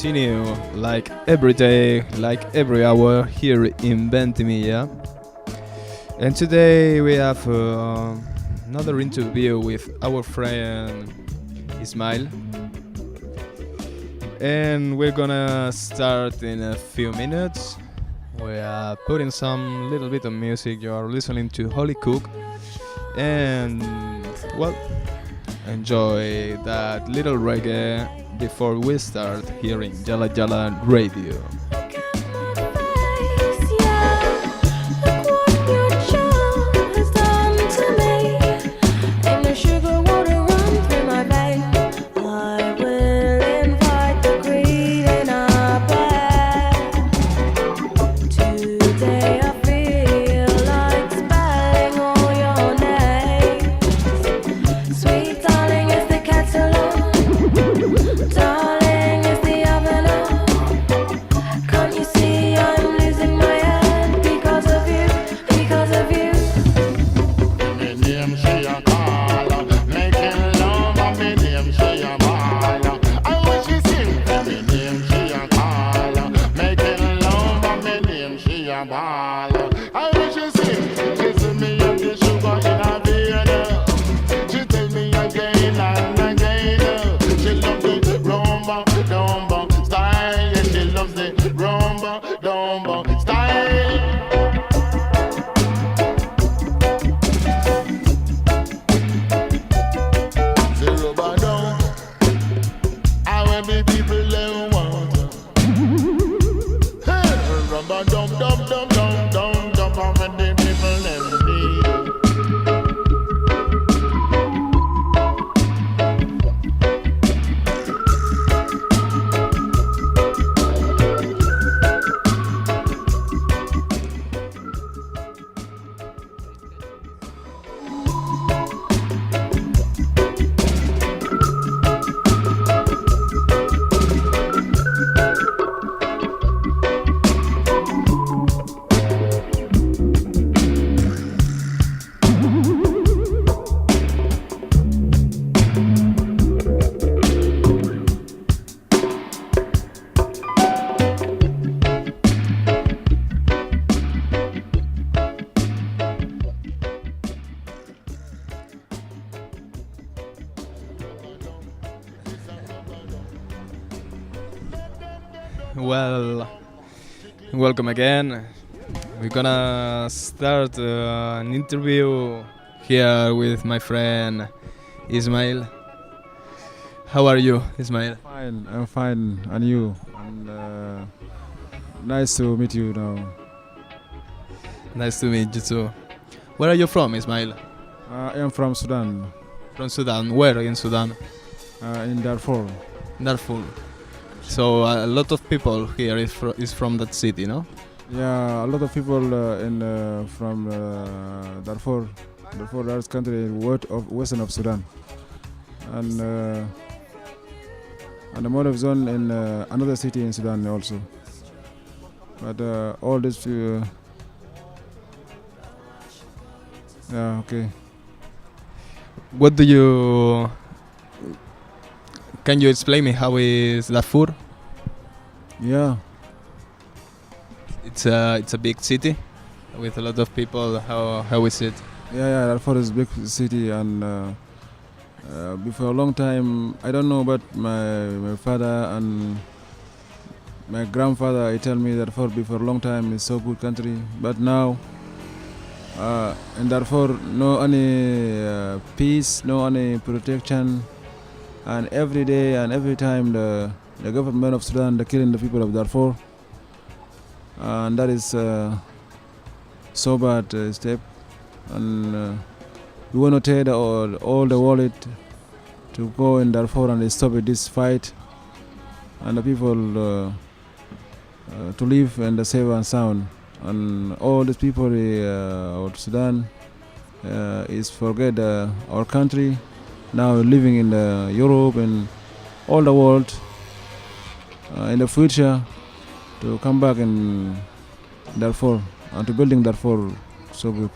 Continue like every day, like every hour here in Ventimiglia. And today we have another interview with our friend Ismail. And we're gonna start in a few minutes. We are putting some little bit of music. You are listening to Holy Cook. And well, enjoy that little reggae before we start hearing Jala Jala Radio. Well, welcome again. We're gonna start an interview here with my friend Ismail. How are you, Ismail? Fine, I'm fine, and you? And nice to meet you now. Nice to meet you too. Where are you from, Ismail? I am from Sudan, From Sudan. Where in Sudan? in Darfur. Darfur. So a lot of people here is from that city, no? Yeah, a lot of people from Darfur. Darfur, that country of western of Sudan, and and the Modef zone in another city in Sudan also. But all this, yeah, okay. What do you? Can you explain me how is Darfur? Yeah, It's a big city with a lot of people. How is it? yeah. Darfur is big city, and before a long time, I don't know, but my father and my grandfather, he tell me that Darfur before a long time is so good country, but now in Darfur no any peace, no any protection, and every day and every time the government of Sudan they killing the people of Darfur, and that is so bad step, and we want to tell all the world to go in Darfur and stop this fight, and the people to live in the safe and sound. And all these people of Sudan is forget our country, now living in the Europe and all the world, in the future to come back in Darfur and to building Darfur so good.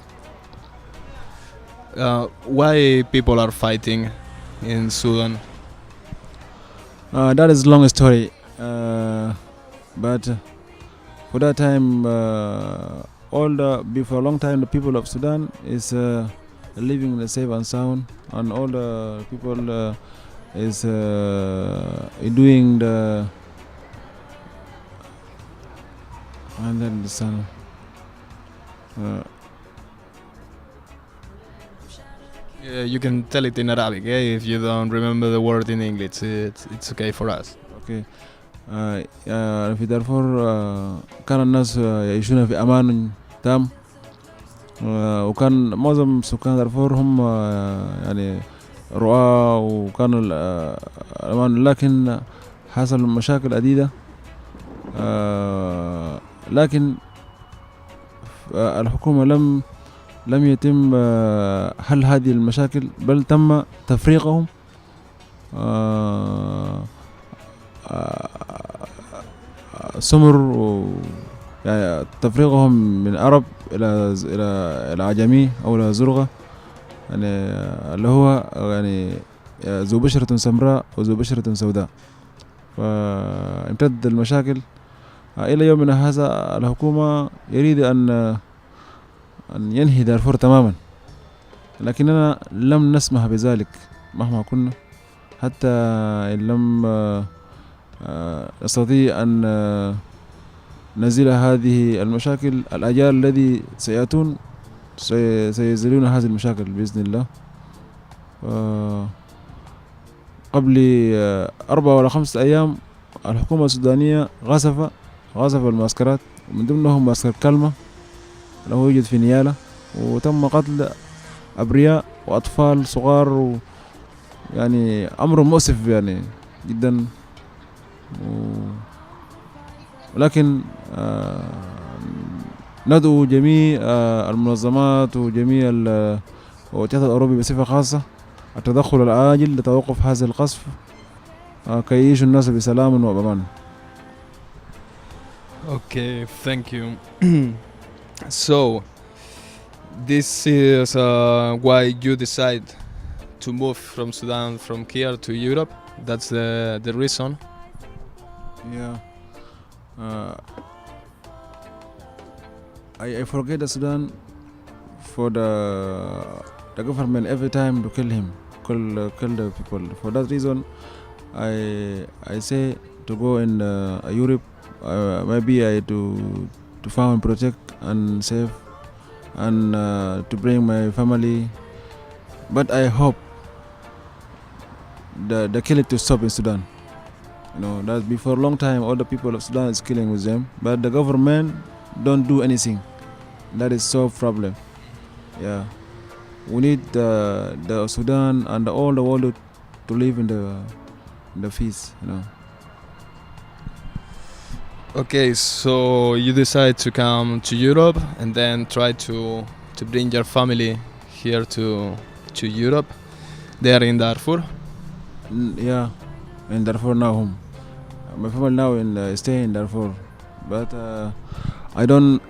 Why people are fighting in Sudan? That is long story, but for that time, before a long time, the people of Sudan is living in the safe and sound, and all the people is doing the and then the sun. Yeah, you can tell it in Arabic, eh? If you don't remember the word in English, it's okay for us. Okay. في دارفور كان الناس يعيشون في أمان تام، وكان معظم سكان دارفور هم يعني رعاة، وكانوا الأمان، لكن حصل مشاكل عديدة، لكن الحكومة لم يتم حل هذه المشاكل، بل تم تفريقهم سمر، يعني تفريقهم من عرب إلى عجمي أو إلى زرقة، يعني اللي هو يعني ذو بشرة سمراء وذو بشرة سوداء. فامتد المشاكل إلى يومنا هذا. الحكومة يريد أن ينهي دارفور تماما، لكننا لم نسمح بذلك مهما كنا، حتى إن لم نستطيع أن نزيل هذه المشاكل. الأجيال الذي سيأتون سيزيلون هذه المشاكل بإذن الله. قبل 4 ولا 5 أيام الحكومة السودانية غصف المعسكرات، من ضمنهم معسكر كلمة له يوجد في نيالة، وتم قتل أبرياء وأطفال صغار، يعني أمر مؤسف يعني جدا. ولكن ندعو جميع المنظمات وجميع الاتحاد الأوروبي بصفة خاصة التدخل العاجل لتوقف هذا القصف، كي يعيش الناس بسلام وأمان. Okay, thank you. So, this is why you decide to move from Sudan, from here to Europe. That's the reason. Yeah. I forget the Sudan for the government every time to kill the people. For that reason, I say to go in Europe maybe I to found, protect, and save, and to bring my family. But I hope the killing to stop in Sudan. You know that before a long time, all the people of Sudan is killing with them, but the government don't do anything. That is so problem. Yeah, we need the Sudan and all the world to live in the peace. You know. Okay, so you decide to come to Europe and then try to bring your family here to Europe. They are in Darfur. Yeah, in Darfur now home. My family now in stay in Darfur, but I don't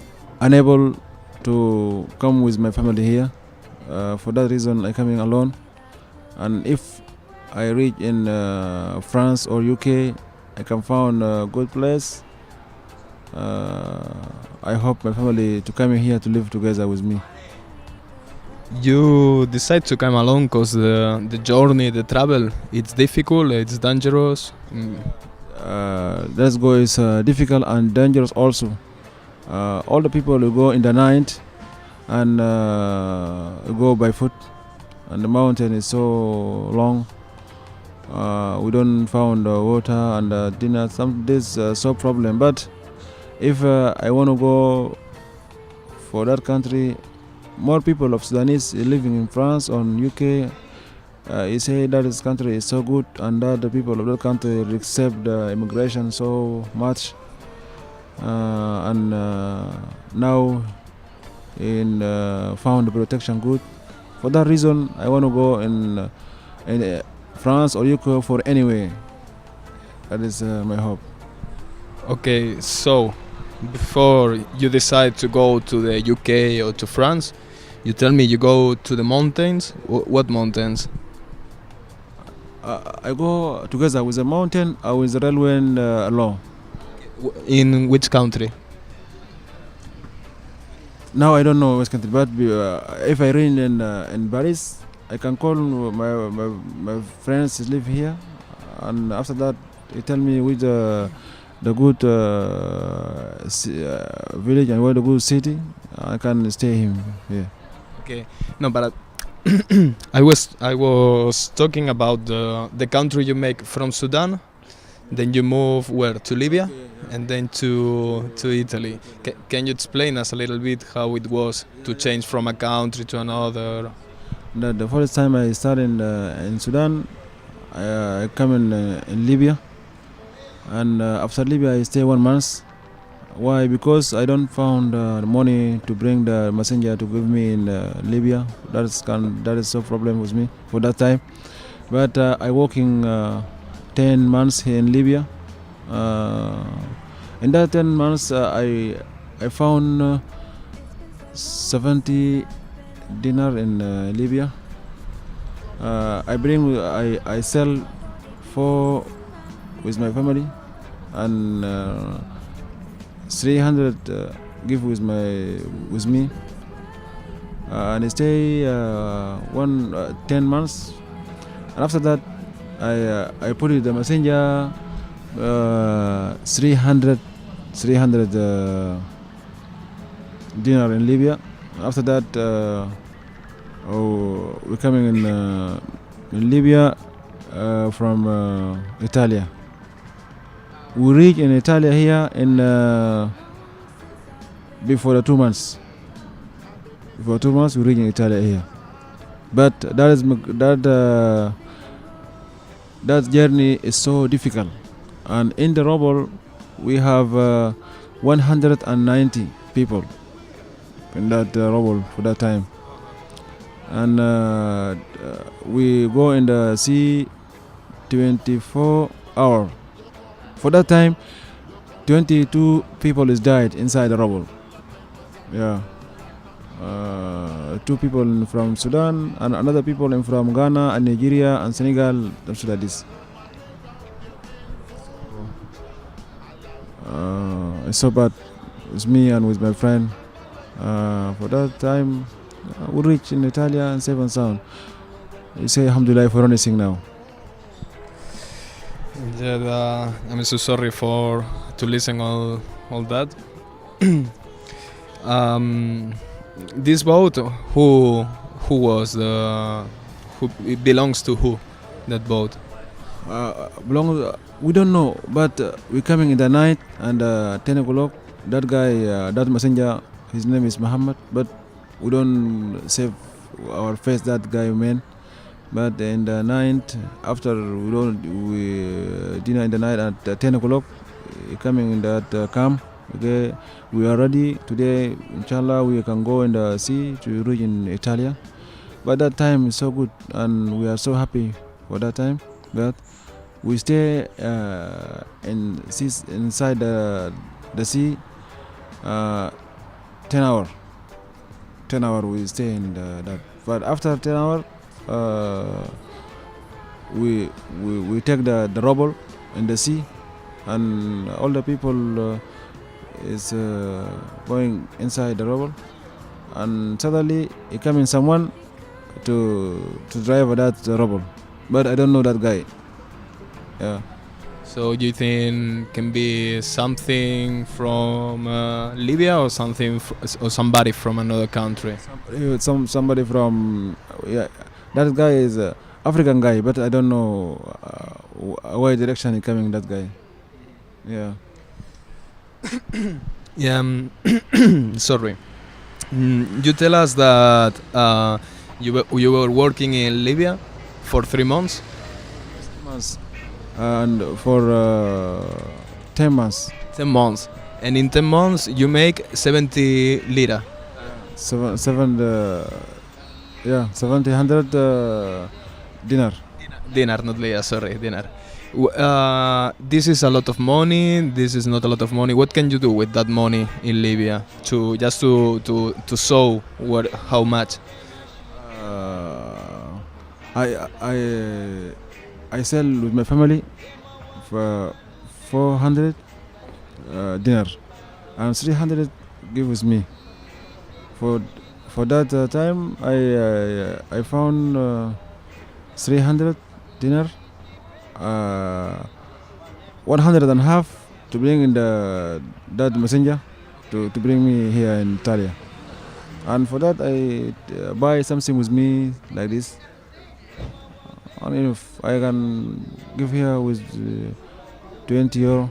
unable to come with my family here. For that reason, I coming alone. And if I reach in France or UK, I can find a good place. I hope my family to come here to live together with me. You decide to come alone because the journey, the travel, it's difficult, it's dangerous. Let's go is difficult and dangerous also. All the people will go in the night and go by foot, and the mountain is so long. We don't find water and dinner. Some this so problem. But if I want to go for that country, more people of Sudanese living in France or UK. You say that this country is so good and that the people of that country accept the immigration so much. And now in found the protection good. For that reason, I want to go in France or UK for anyway. That is my hope. Okay, so before you decide to go to the UK or to France, you tell me you go to the mountains. What mountains? I go together with the mountain or with the railway alone. In which country? Now I don't know which country, but if I reach in Paris, I can call my friends who live here, and after that, they tell me which the good village and where the good city. I can stay here. Okay, no, but I was talking about the country you make from Sudan, then you move where to Libya, and then to Italy. Can you explain us a little bit how it was to change from a country to another? The first time I started in Sudan, I come in Libya, and after Libya I stay 1 month. Why? Because I don't found the money to bring the messenger to give me in Libya. That is a problem with me for that time. But I working 10 months here in Libya. In that 10 months, I found 70 dinar in Libya. I sell 4 with my family, and 300 give with me, and I stay 10 months, and after that I put it the messenger 300 dinar in Libya. After that we're coming in Libya from Italy. We reach in Italy here in before the 2 months. Before 2 months, we reach in Italy here. But that journey is so difficult. And in the rubble, we have 190 people in that rubble for that time. And we go in the sea 24 hours. For that time, 22 people is died inside the rubble. Yeah, 2 people from Sudan and another people from Ghana and Nigeria and Senegal. That's like this. It's so bad. It's me and with my friend. For that time, we reach in Italy and safe and sound. We say Alhamdulillah for anything now. Yeah, I'm so sorry for to listen all that. um, this boat, who was the who it belongs to who? That boat. We don't know, but we coming in the night and 10 o'clock. That guy, that messenger, his name is Muhammad, but we don't save our face. That guy man. But in the night, after we dinner in the night at 10 o'clock, coming in that camp. Okay, we are ready today. Inshallah, we can go in the sea to reach in Italy. But that time is so good, and we are so happy for that time. But we stay inside the sea 10 hour. 10 hour we stay in that. But after 10 hour, we take the rubble in the sea, and all the people is going inside the rubble, and suddenly it coming someone to drive that rubble, but I don't know that guy. Yeah. So you think can be something from Libya or something or somebody from another country? Somebody from that guy is a African guy, but I don't know why direction he coming. That guy. Yeah. Yeah. Sorry. You tell us that you were working in Libya for 3 months. 6 months. And for 10 months. 10 months. And in 10 months you make 70 lira. 700 dinar. Dinar, not lira, sorry, dinar. This is a lot of money. This is not a lot of money. What can you do with that money in Libya to just to show how much? I sell with my family for 400 dinar, and 300 give with me. For that time, I found 300 dinar, 100 and a half to bring in that messenger to bring me here in Italy. And for that, I buy something with me like this. And if I can give here with 20 euro,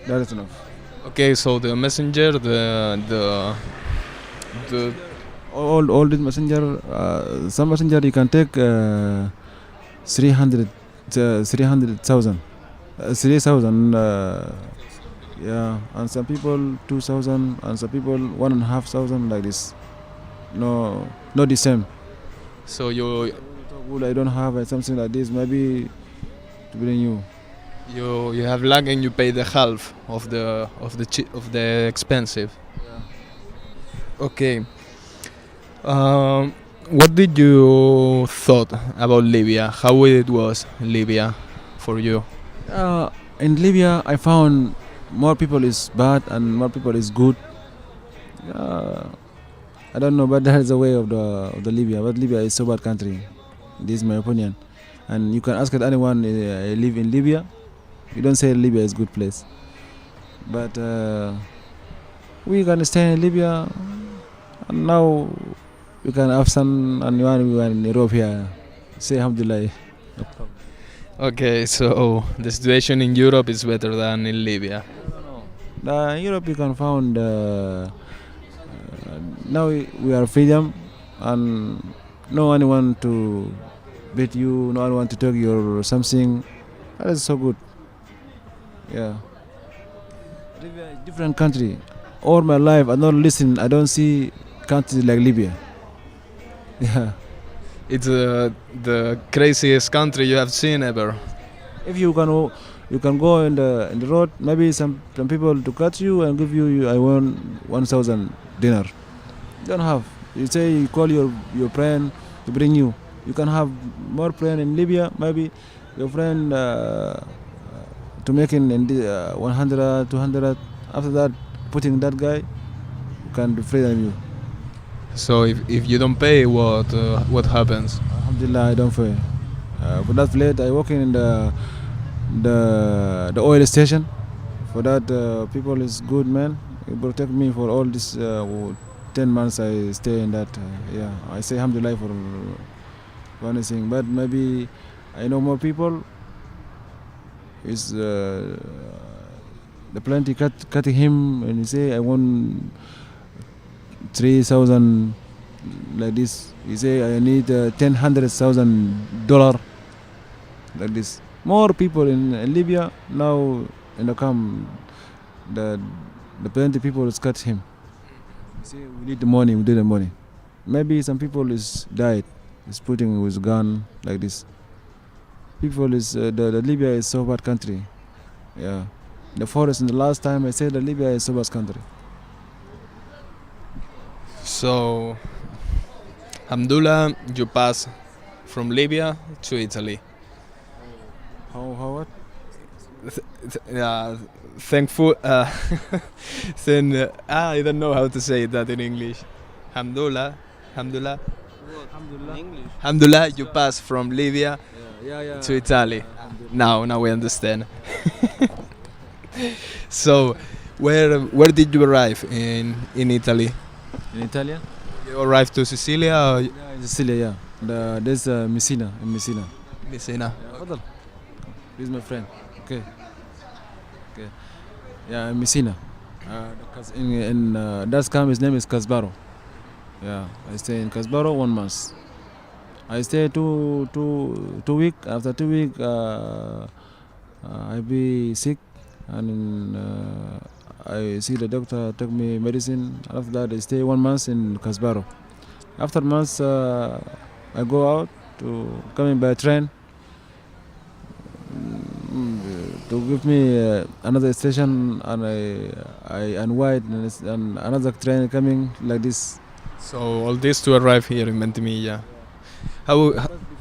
that is enough. Okay, so the messenger, all this messenger, some messenger you can take 300,000, 3,000, yeah, and some people 2,000, and some people 1,500 like this. No, not the same. So you I don't have something like this. Maybe to bring you. You have luck and you pay the half of the expensive. Yeah. Okay. What did you thought about Libya? How it was Libya for you? In Libya, I found more people is bad and more people is good. I don't know, but that is the way of the Libya. But Libya is so bad country. This is my opinion, and you can ask anyone live in Libya. You don't say Libya is good place, but we can stay in Libya, and now we can have some, and we are in Europe here. Say Alhamdulillah. No problem. Okay, so the situation in Europe is better than in Libya. In Europe you can find now we are freedom, and no one want to beat you, no one want to take your something. That is so good. Yeah. Libya is different country. All my life I don't listen, I don't see countries like Libya. Yeah. It's the craziest country you have seen ever. If you can go in the road, maybe some people to catch you and give you I want 1,000 dinar. You don't have. You say you call your friend to bring you. You can have more friend in Libya, maybe your friend to make in 100, 200. After that, putting that guy, you can be free than you. So if you don't pay, what happens? Alhamdulillah, I don't pay. For that plate, I work in the oil station. For that, people is good, man. It protect me for all this 10 months I stay in that. Yeah, I say alhamdulillah for anything. But maybe I know more people. Is the plenty cutting him and he say I want 3,000 like this. He say I need $100,000 like this. More people in Libya now in the camp. The plenty people is cut him. He say we need the money. We need the money. Maybe some people is died. Is putting with gun like this. People is the Libya is so bad country. Yeah, the forest. In the last time I said the Libya is so bad country. So, Alhamdulillah, you pass from Libya to Italy. How what? Thankful. Then I don't know how to say that in English. Alhamdulillah, Alhamdulillah, Alhamdulillah, you pass from Libya Yeah. to Italy. Now we understand. So, where did you arrive in Italy? In Italy? You arrived to Sicilia or Yeah, in Sicily. Yeah. There's Messina in Messina. Messina? Fadal. He's my friend. Okay. Yeah, in Messina. In that camp, his name is Casbaro. Yeah, I stay in Casbaro 1 month. I stay two weeks. After 2 weeks, I be sick, and I see the doctor, take me medicine. After that, I stay 1 month in Casbaro. After months, I go out to coming by train to give me another station, and I unwide and another train coming like this. So all this to arrive here in Ventimiglia. How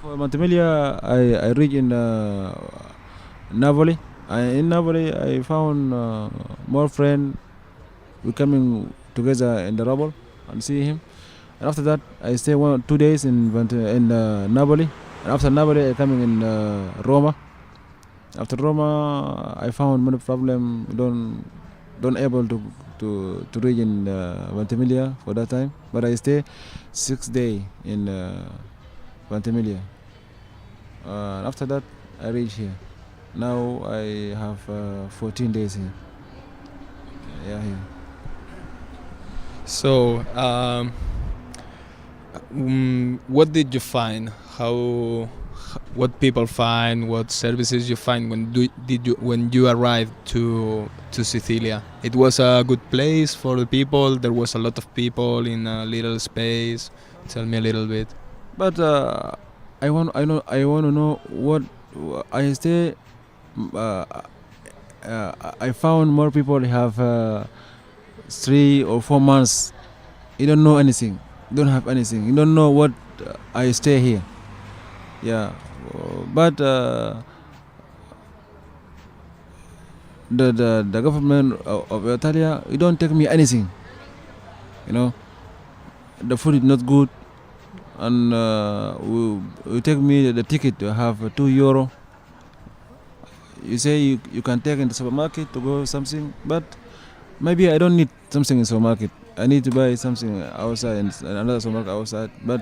Before Ventimiglia, I reached in Napoli. In Napoli, I found more friend. We coming together in the rubble and see him. And after that, I stay 2 days in Napoli. And after Napoli, I coming in Roma. After Roma, I found many problem. Don't able to reach in Ventimiglia for that time. But I stay 6 days in Ventimiglia. After that, I reach here. Now I have 14 days here. Yeah, here. So what did you find? What people find? What services you find when you arrived to Sicilia? It was a good place for the people. There was a lot of people in a little space. Tell me a little bit. But I want to know what I stay. I found more people have 3 or 4 months. You don't know anything. You don't have anything. You don't know what I stay here. Yeah, but the government of Italy, you don't take me anything. You know, the food is not good, and we take me the ticket to have €2. You say you can take in the supermarket to go something, but maybe I don't need something in supermarket. I need to buy something outside in another supermarket outside. But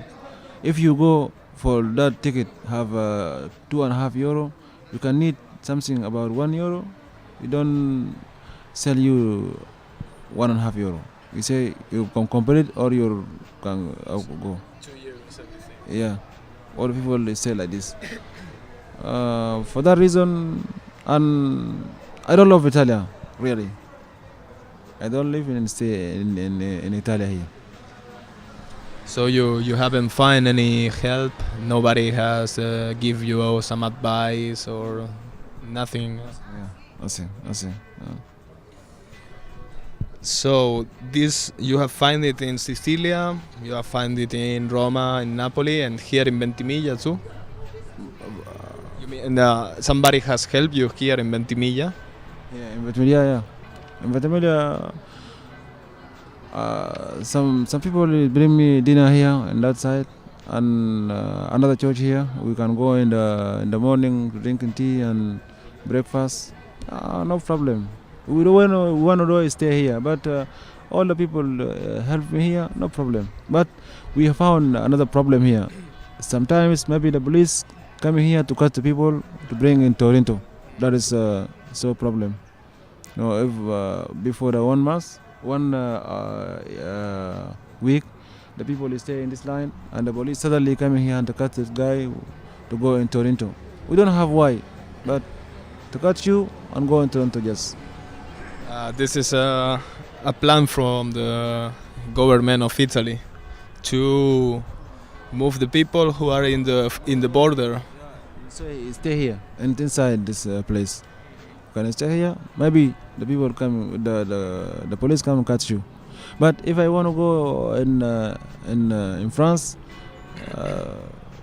if you go for that ticket, have €2.5, you can need something about €1. You don't sell you €1.5. You say you can complete or you can go. 2 years, everything. Yeah, all people they say like this. For that reason, and I don't love Italy really. I don't live in Italy here. So you haven't find any help? Nobody has give you some advice or nothing? Yeah, I see. So this you have find it in Sicilia, you have find it in Roma, in Napoli, and here in Ventimiglia too. You mean somebody has helped you here in Ventimiglia? Yeah, in Ventimiglia, yeah. In Ventimiglia, some people bring me dinner here on that side, and another church here. We can go in the morning drinking tea and breakfast. No problem. We don't want to stay here, but all the people help me here, no problem. But we have found another problem here. Sometimes maybe the police coming here to catch the people to bring in Toronto. That is so problem. No, if before the 1 month, week, the people stay in this line, and the police suddenly coming here and to catch this guy to go in Toronto. We don't have why, but to catch you and go in Toronto just. This is a plan from the government of Italy to move the people who are in the border. So stay here and inside this place. Can I stay here? Maybe the people come, the police come and catch you. But if I want to go in France,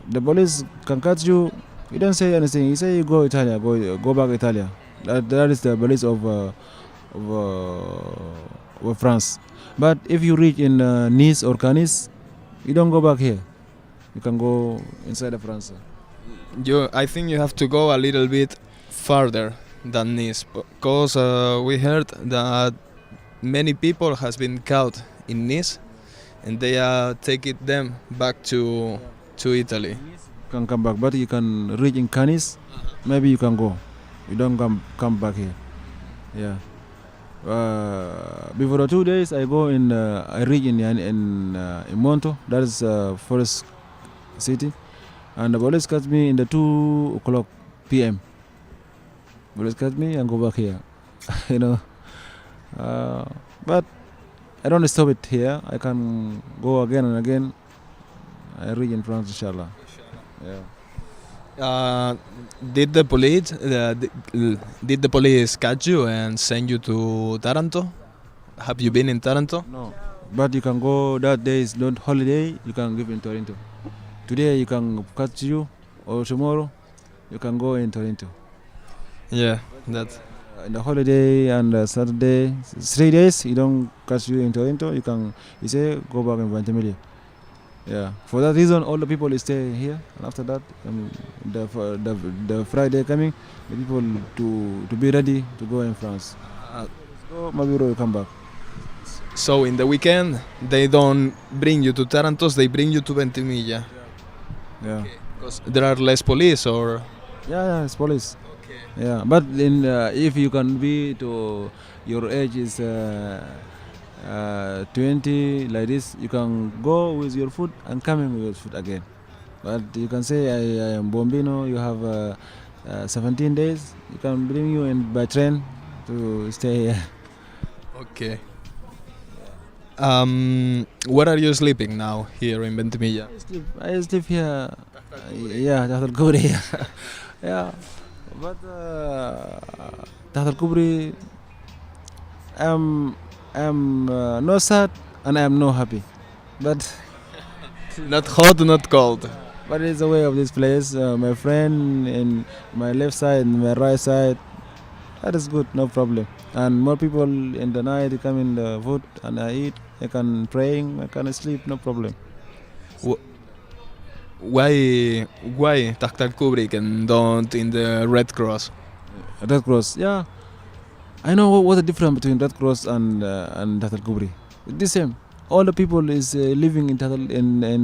the police can catch you. You don't say anything. You say you go Italia, go back Italia. That is the police of France. But if you reach in Nice or Cannes, you don't go back here. You can go inside of France. I think you have to go a little bit further than Nice, because we heard that many people has been caught in Nice, and they are taking them back to Italy. You can come back, but you can reach in Cannes. Maybe you can go. You don't come back here. Yeah. Before the 2 days, I go in. I reach in Monto. That is forest city, and the police catch me in the 2 o'clock p.m. Police catch me and go back here. you know. But I don't stop it here. I can go again and again. I reach in France, inshallah. Yeah. Did the police catch you and send you to Taranto? Have you been in Taranto? No, but you can go. That day is not holiday. You can give in Toronto. Today you can catch you, or tomorrow you can go in Toronto. Yeah, that. In the holiday and Saturday, 3 days you don't catch you in Toronto. You say go back in Ventimiglia. Yeah. For that reason, all the people stay here, and after that, the Friday coming, the people to be ready to go in France. So maybe you come back. So in the weekend they don't bring you to Taranto, they bring you to Ventimiglia. Yeah. Because there are less police, or. Yeah, it's police. Yeah, but if you can be to your age is 20 like this, you can go with your food and coming with your food again. But you can say I am Bombino. You have 17 days. You can bring you in by train to stay here. Okay. Where are you sleeping now here in Ventimiglia? I sleep here. Yeah, Tahta Al-Kubri here. Yeah. But Tahta Al-Kubri, I'm no sad and I'm no happy. But Not hot, not cold. but it's the way of this place. My friend in my left side and my right side, that is good, no problem. And more people in the night, they come in the food and I eat. I can praying, I can sleep, no problem. Why Tahta Al-Kubri and don't in the Red Cross? Red Cross, yeah. I know what the difference between Red Cross and Tahta Al-Kubri. It's the same. All the people is living in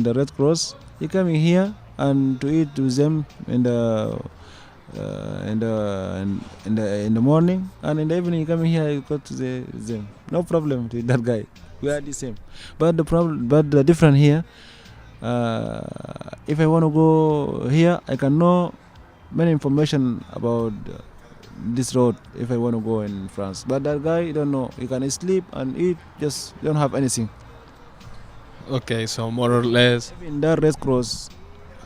the Red Cross. They coming here and to eat with them in the morning, and in the evening you coming here you go to them. No problem with that guy. We are the same. But the difference here. If I want to go here, I can know many information about this road if I want to go in France. But that guy, you don't know. You can sleep and eat, just don't have anything. Okay, so more or less. In that Red Cross,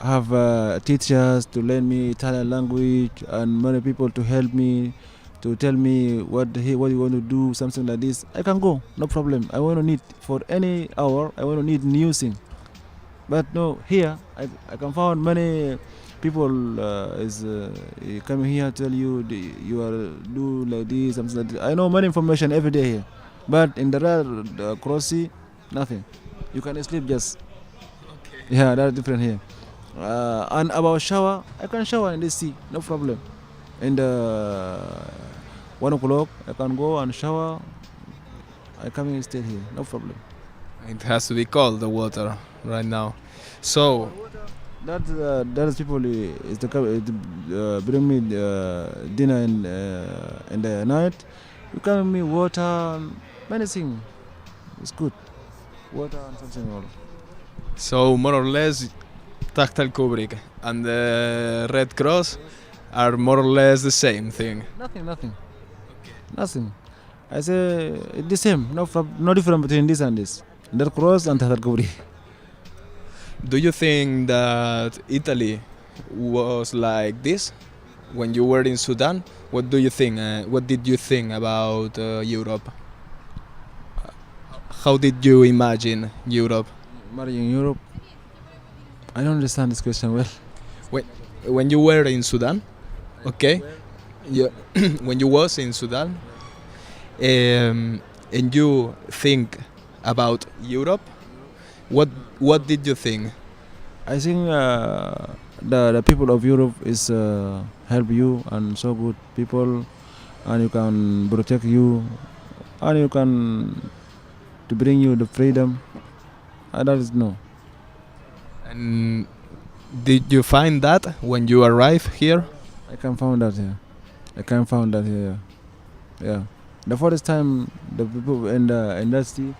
I have teachers to learn me Italian language and many people to help me, to tell me what you want to do, something like this. I can go, no problem. I want to need for any hour. I want to need new thing. But no, here I can find many people is coming here tell you you are do like this, something like this. I know many information every day here, but in the Red Cross, nothing. You can sleep just. Okay. Yeah, that's different here. And about shower, I can shower in the sea, no problem. In the 1 o'clock, I can go and shower. I come and stay here, no problem. It has to be cold, the water, right now. So, That is people is to bring me dinner in the night. You come me water, many things. It's good. Water and something more. so more or less, Tahta al-Kubrik and the Red Cross are more or less the same thing. Nothing. I say it's the same. No difference between this and this. Red Cross and Tahta al-Kubri. Do you think that Italy was like this when you were in Sudan? What do you think? What did you think about Europe? How did you imagine Europe? Marrying Europe. I don't understand this question well. When you were in Sudan, okay? Yeah, when you was in Sudan, and you think about Europe, what did you think? I think the people of Europe is help you and so good people, and you can protect you, and you can to bring you the freedom. That is no. And did you find that when you arrived here? I can found that here. Yeah. The first time the people in the industry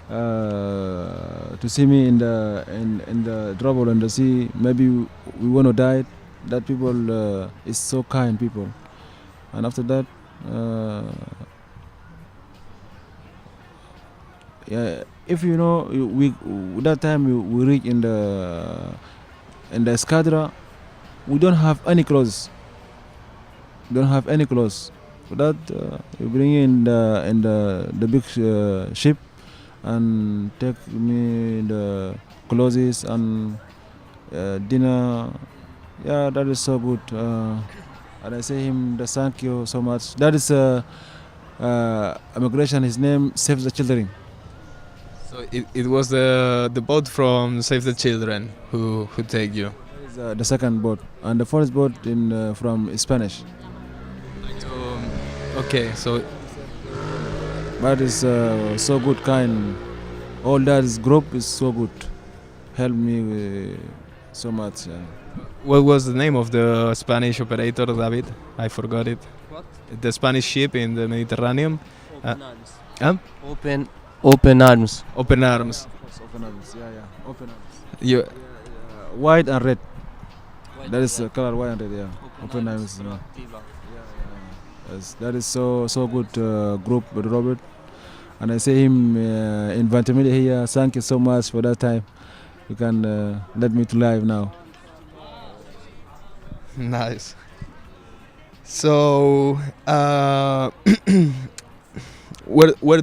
to see me in the trouble in the sea, maybe we want to die. That people is so kind people, and after that, yeah. If you know, we that time we reach in the Escadra, we don't have any clothes. For that, you bring in the big ship and take me the clothes and dinner. Yeah, that is so good. And I say him the thank you so much. That is immigration. His name Save the Children. So it was the boat from Save the Children who take you. That is the second boat, and the first boat in from Spanish. Okay, so But is so good kind. All that is group is so good. Help me so much. Yeah. what was the name of the Spanish operator, David? I forgot it. What? The Spanish ship in the Mediterranean. Open arms. Huh? Open arms. Open Arms. Of course, open arms. Yeah. Open arms. You, White and red. That is color white and red. Yeah. Open arms. Yeah. Yes, that is so good group with Robert, and I say him invite me here. Thank you so much for that time. You can let me to live now. nice. So, where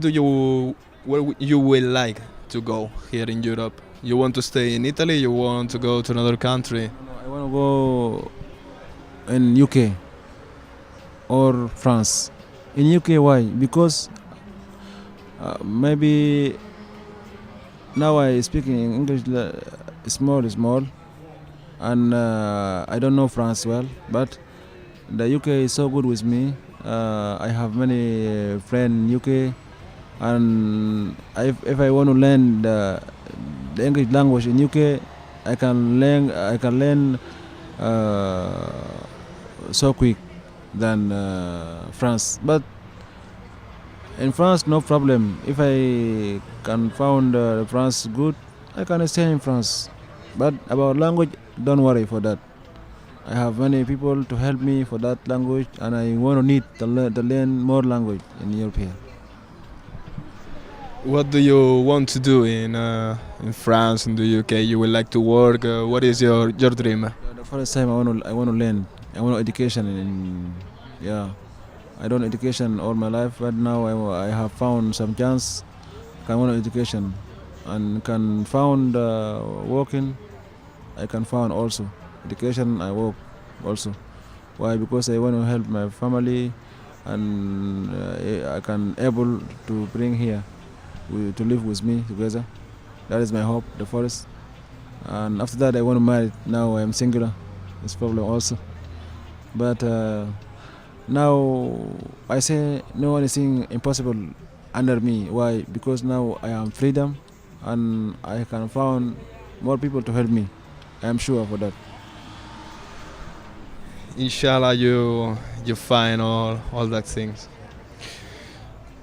you will like to go here in Europe? You want to stay in Italy? You want to go to another country? I want to go in UK or France. In UK, why? Because maybe now I speak in English small, and I don't know France well, but the UK is so good with me. I have many friends in UK, and if I want to learn the English language in UK, I can learn so quick than France. But in France, no problem. If I can found France good, I can stay in France. But about language, don't worry for that. I have many people to help me for that language, and I want to need to learn more language in Europe here. What do you want to do in France, in the UK? You would like to work? What is your dream? The first time I want to learn. I want education I don't education all my life, but now I have found some chance. I want education and can found working. I can found also education. I work also. Why? Because I want to help my family, and I can able to bring here to live with me together. That is my hope. The first, and after that I want to marry. Now I am singular. It's problem also, but Now I say no anything impossible under me. Why? Because now I am freedom, and I can find more people to help me. I am sure for that. Inshallah, you find all that things.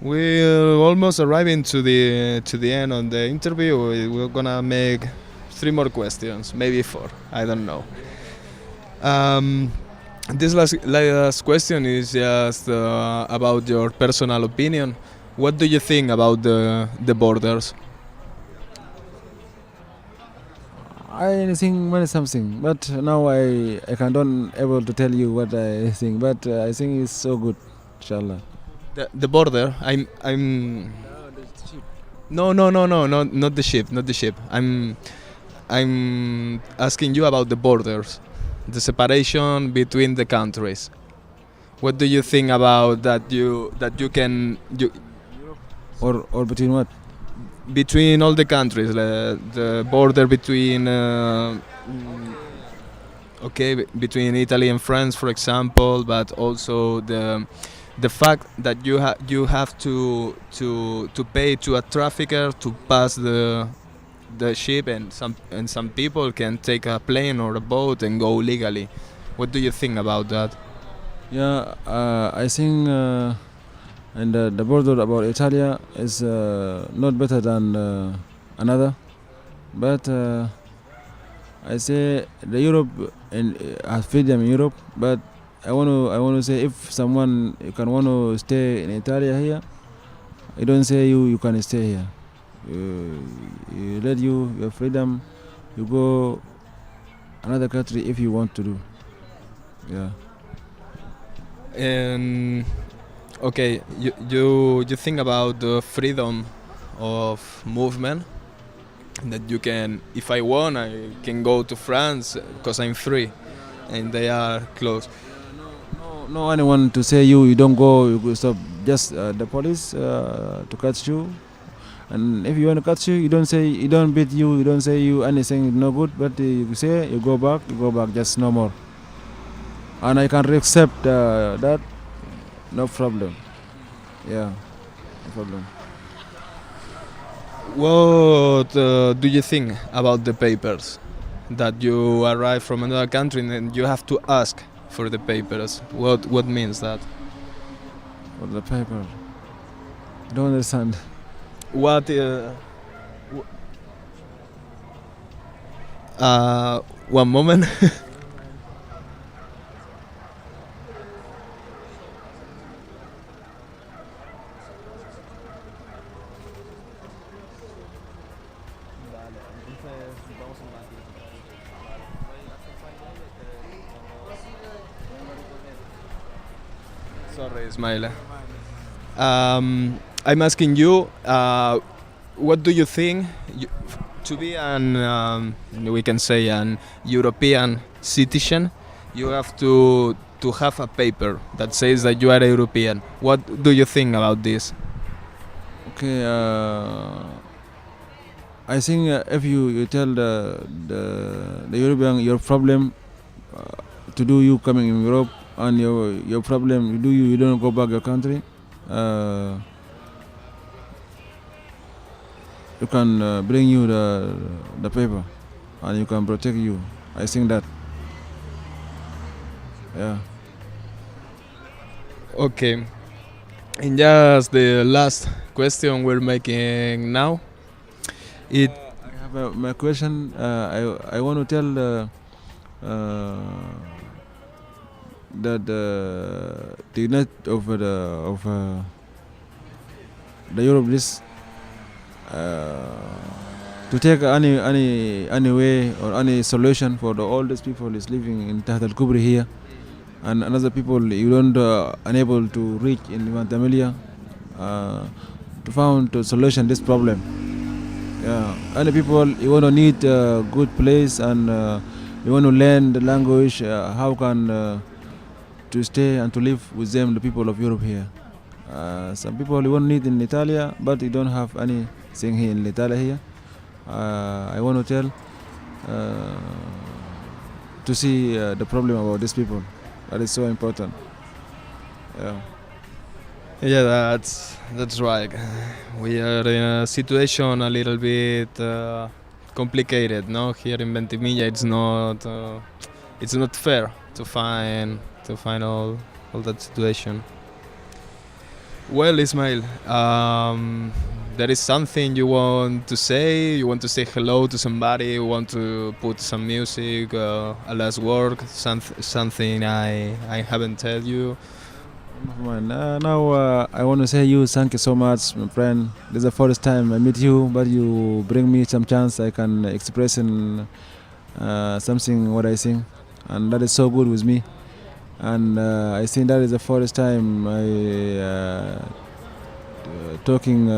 We're almost arriving to the end of the interview. We're gonna make 3 more questions, maybe 4. I don't know. Um, this last question is just about your personal opinion. What do you think about the borders? I think many something, but now I can don't able to tell you what I think. But I think it's so good, inshallah. The border. I'm. No, not the ship, not the ship. I'm asking you about the borders, the separation between the countries. What do you think about that you can Or between what? between all the countries, the border between between Italy and France, for example, but also the fact that you have to pay to a trafficker to pass the ship, and some people can take a plane or a boat and go legally. What do you think about that? Yeah, I think and the border about Italy is not better than another, but I say the Europe and has freedom in Europe, but I want to say if someone you can want to stay in Italy here, I don't say you can stay here. You let your freedom, you go another country if you want to do. Yeah. And okay, you think about the freedom of movement, that you can, if I want, I can go to France because I'm free, and they are closed. No anyone to say you don't go, you go stop. Just the police to catch you, and if you want to catch you, you don't say, you don't beat you, you don't say you anything no good, but you say you go back, just no more. And I can accept that, no problem. Yeah, no problem. What do you think about the papers? That you arrive from another country and then you have to ask for the papers. What means that? For the paper, I don't understand. What? One moment. Sorry, Ismaila. I'm asking you, what do you think to be we can say an European citizen? You have to have a paper that says that you are a European. What do you think about this? Okay, I think if you tell the European your problem to do you coming in Europe, and your problem you don't go back your country, you can bring you the paper, and you can protect you. I think that. Yeah. Okay. And just the last question we're making now. I have my question. I want to tell that the unit of the Europe this to take any way or any solution for all these people is living in Tahta Al Kubri here, and another people you don't unable to reach in Guantamania to find a solution this problem. Yeah, other people you want to need a good place, and you want to learn the language. How can to stay and to live with them, the people of Europe here. Some people you want to need in Italy, but you don't have anything here in Italy here. I want to tell to see the problem about these people. That is so important. Yeah. Yeah, that's right. We are in a situation a little bit complicated, no? Here in Ventimiglia, it's not fair to find all that situation. Well, Ismail, there is something you want to say? You want to say hello to somebody? You want to put some music, a last word, something I haven't told you? Now I want to say you thank you so much, my friend. This is the first time I meet you, but you bring me some chance I can express in something what I sing, and that is so good with me. And I think that is the first time I talking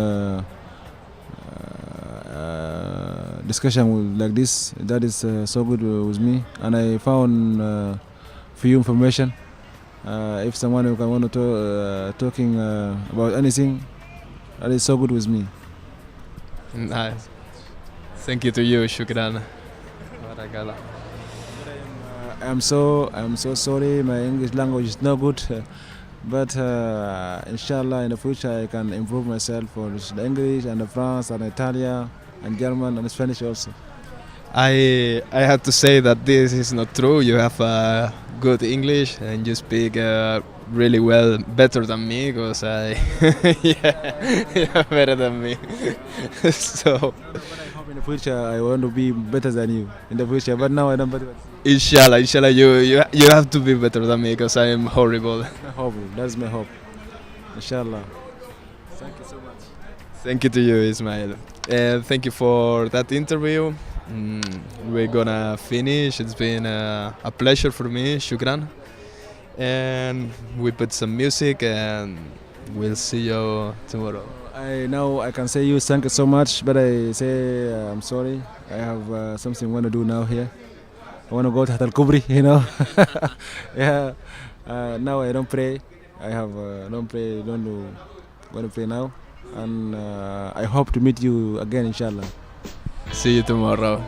discussion like this. That is so good with me, and I found few information. If someone who can want to talking about anything, that is so good with me. Nice. Thank you to you, Shukran. Barakallah. I'm so sorry. My English language is not good, but inshallah in the future I can improve myself for the English and the France and Italian and German and Spanish also. I have to say that this is not true. You have good English and you speak really well, better than me, because yeah, better than me. So But I hope in the future I want to be better than you in the future. But now I don't. But inshallah, you have to be better than me, because I am horrible. I hope that's my hope. Inshallah. Thank you so much. Thank you to you, Ismail. Thank you for that interview. We're gonna finish. It's been a pleasure for me, shukran. And we put some music and we'll see you tomorrow. I can say you thank you so much, but I say I'm sorry. I have something I want to do now here. I want to go to Hatal Kubri, you know. Yeah. Now I don't pray. I have don't pray. Don't do. Want to pray now, and I hope to meet you again, inshallah. See you tomorrow.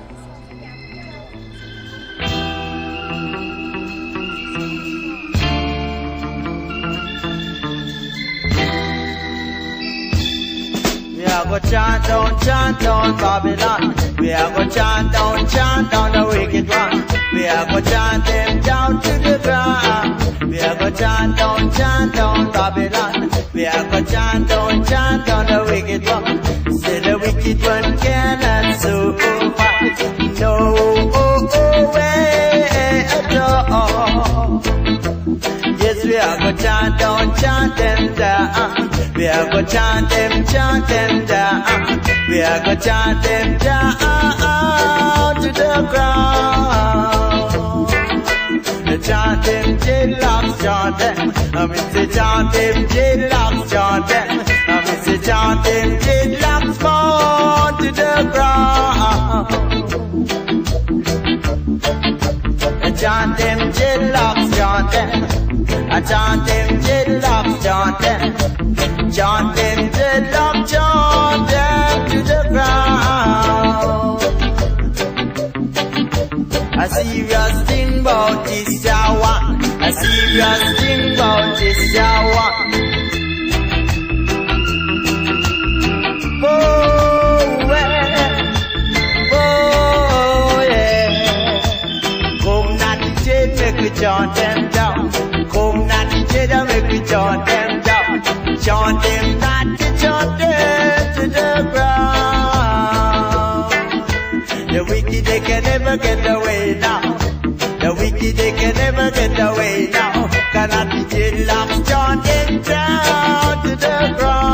We are go chant down Babylon. We are go chant down the wicked one. We are go chant them down to the ground. We are go chant down Babylon. We are go chant down the wicked one. Say the wicked one cannot survive. No way at all. Yes, we are go chant them down. We are go chant them down. We are go chant them down to the ground. Chant them, dreadlocks, chant them. I say chant them, dreadlocks, chant them. I say chant them, dreadlocks, fall to the ground. Chant them, dreadlocks, chant them. I chant them, dreadlocks, chant them. Chant them, dreadlocks, chant them to the ground. A serious thing about this one. A serious thing about this one. Oh, yeah. Come not the jet, make we chant them down. Come not the jet, make we chant them down. Chant them not to chant them to the ground. The wicked, they can never get away now. The wicked, they can never get away now. Cannot be dreadlocks, chanting down to the ground.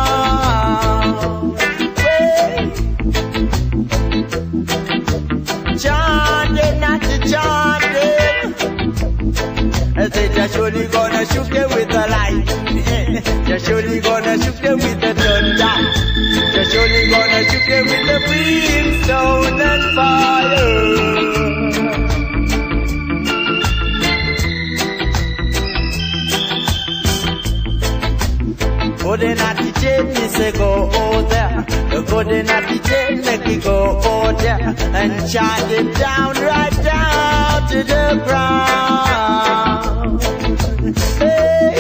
Chanting, not to chanting. I said, you're surely gonna shoot them with the light. You're surely gonna shoot them with the thunder. You're surely gonna shoot them with the brimstone and fire. Good enough to change, me say go there. Good enough to change, make me go there. And chant it down, right down to the ground. Hey,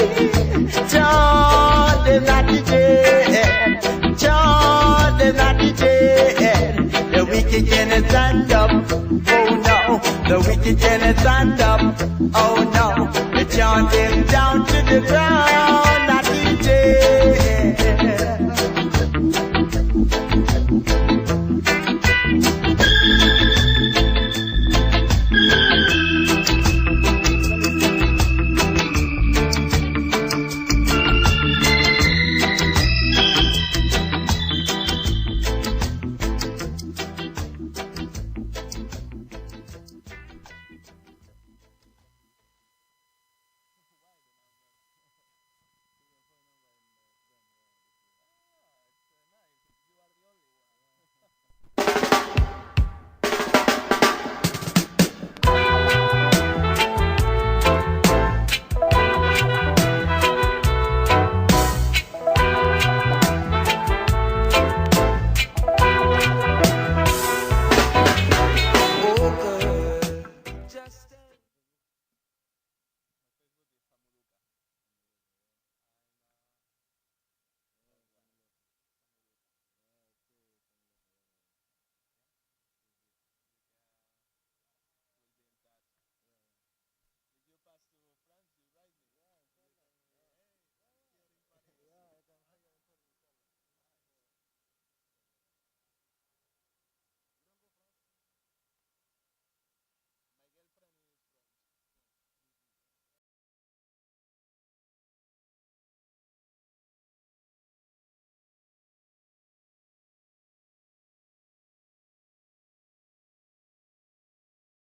wicked can stand up. Oh no, they chant him down to the ground.